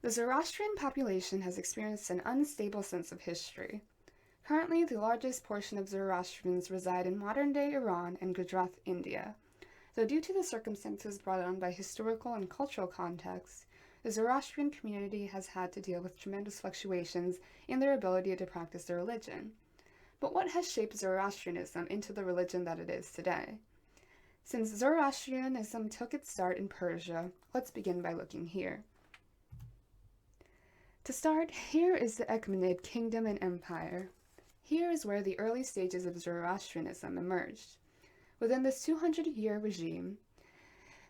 The Zoroastrian population has experienced an unstable sense of history. Currently, the largest portion of Zoroastrians reside in modern-day Iran and Gujarat, India. Though due to the circumstances brought on by historical and cultural contexts, the Zoroastrian community has had to deal with tremendous fluctuations in their ability to practice their religion. But what has shaped Zoroastrianism into the religion that it is today? Since Zoroastrianism took its start in Persia, let's begin by looking here. To start, here is the Achaemenid kingdom and empire. Here is where the early stages of Zoroastrianism emerged. Within this 200-year regime,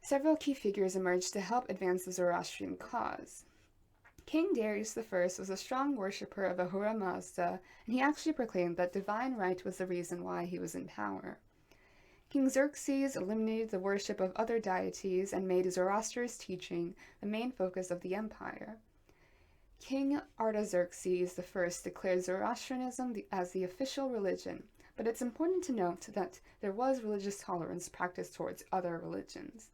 several key figures emerged to help advance the Zoroastrian cause. King Darius I was a strong worshipper of Ahura Mazda, and he actually proclaimed that divine right was the reason why he was in power. King Xerxes eliminated the worship of other deities and made Zoroaster's teaching the main focus of the empire. King Artaxerxes I declared Zoroastrianism as the official religion, but it's important to note that there was religious tolerance practiced towards other religions.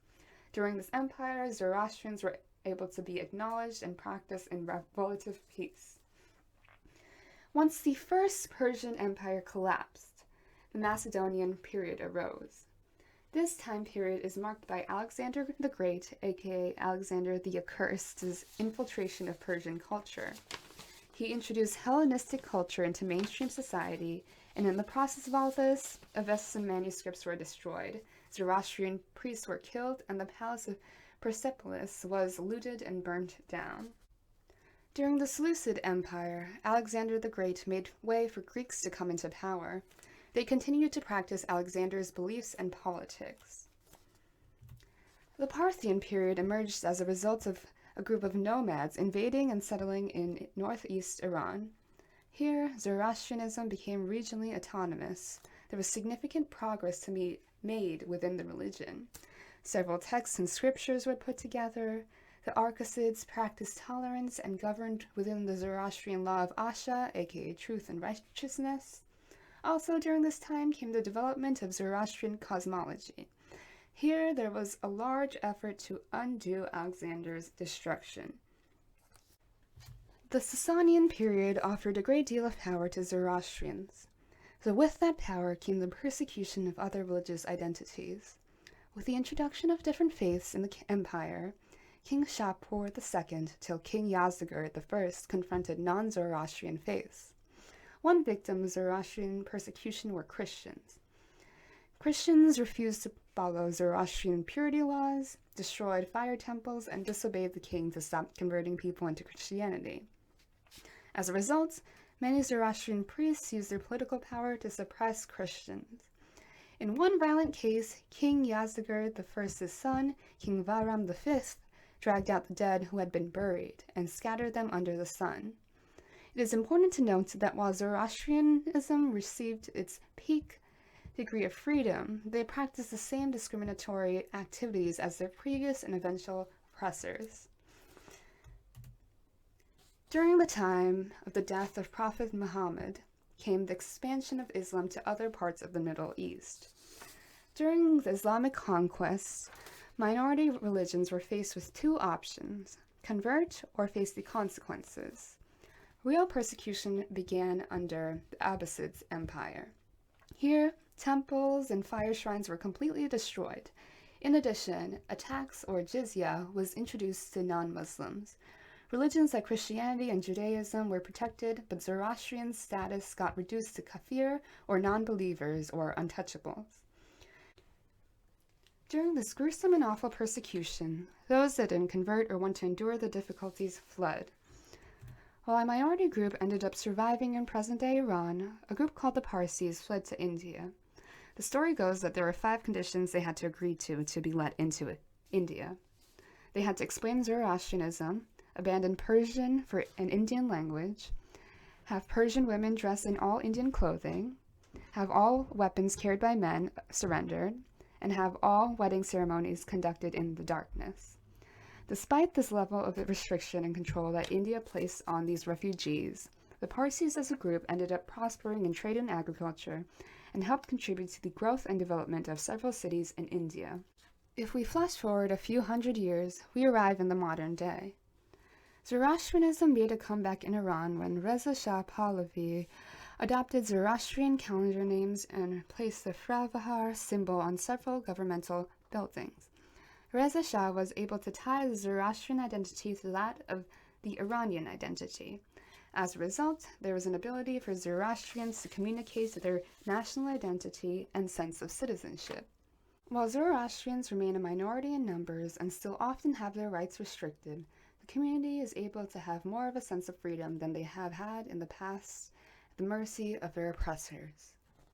During this empire, Zoroastrians were able to be acknowledged and practiced in relative peace. Once the First Persian Empire collapsed, the Macedonian period arose. This time period is marked by Alexander the Great, aka Alexander the Accursed's infiltration of Persian culture. He introduced Hellenistic culture into mainstream society, and in the process of all this, Avestan manuscripts were destroyed, Zoroastrian priests were killed, and the palace of Persepolis was looted and burnt down. During the Seleucid Empire, Alexander the Great made way for Greeks to come into power. They continued to practice Alexander's beliefs and politics. The Parthian period emerged as a result of a group of nomads invading and settling in northeast Iran. Here, Zoroastrianism became regionally autonomous. There was significant progress to be made within the religion. Several texts and scriptures were put together. The Arsacids practiced tolerance and governed within the Zoroastrian law of Asha, aka truth and righteousness. Also during this time came the development of Zoroastrian cosmology. Here there was a large effort to undo Alexander's destruction. The Sasanian period offered a great deal of power to Zoroastrians. So with that power came the persecution of other religious identities. With the introduction of different faiths in the empire, King Shapur II till King Yazdegerd I confronted non-Zoroastrian faiths. One victim of Zoroastrian persecution were Christians. Christians refused to follow Zoroastrian purity laws, destroyed fire temples, and disobeyed the king to stop converting people into Christianity. As a result, many Zoroastrian priests used their political power to suppress Christians. In one violent case, King Yazdegerd I's son, King Bahram V, dragged out the dead who had been buried and scattered them under the sun. It is important to note that while Zoroastrianism received its peak degree of freedom, they practiced the same discriminatory activities as their previous and eventual oppressors. During the time of the death of Prophet Muhammad came the expansion of Islam to other parts of the Middle East. During the Islamic conquest, minority religions were faced with two options: convert or face the consequences. Real persecution began under the Abbasid Empire. Here, temples and fire shrines were completely destroyed. In addition, a tax or jizya was introduced to non-Muslims. Religions like Christianity and Judaism were protected, but Zoroastrian status got reduced to kafir or non-believers or untouchables. During this gruesome and awful persecution, those that didn't convert or want to endure the difficulties fled. While a minority group ended up surviving in present-day Iran, a group called the Parsis fled to India. The story goes that there were 5 conditions they had to agree to be let into India. They had to explain Zoroastrianism, abandon Persian for an Indian language, have Persian women dress in all Indian clothing, have all weapons carried by men surrendered, and have all wedding ceremonies conducted in the darkness. Despite this level of restriction and control that India placed on these refugees, the Parsis as a group ended up prospering in trade and agriculture and helped contribute to the growth and development of several cities in India. If we flash forward a few hundred years, we arrive in the modern day. Zoroastrianism made a comeback in Iran when Reza Shah Pahlavi adopted Zoroastrian calendar names and placed the Fravahar symbol on several governmental buildings. Reza Shah was able to tie the Zoroastrian identity to that of the Iranian identity. As a result, there was an ability for Zoroastrians to communicate their national identity and sense of citizenship. While Zoroastrians remain a minority in numbers and still often have their rights restricted, the community is able to have more of a sense of freedom than they have had in the past at the mercy of their oppressors.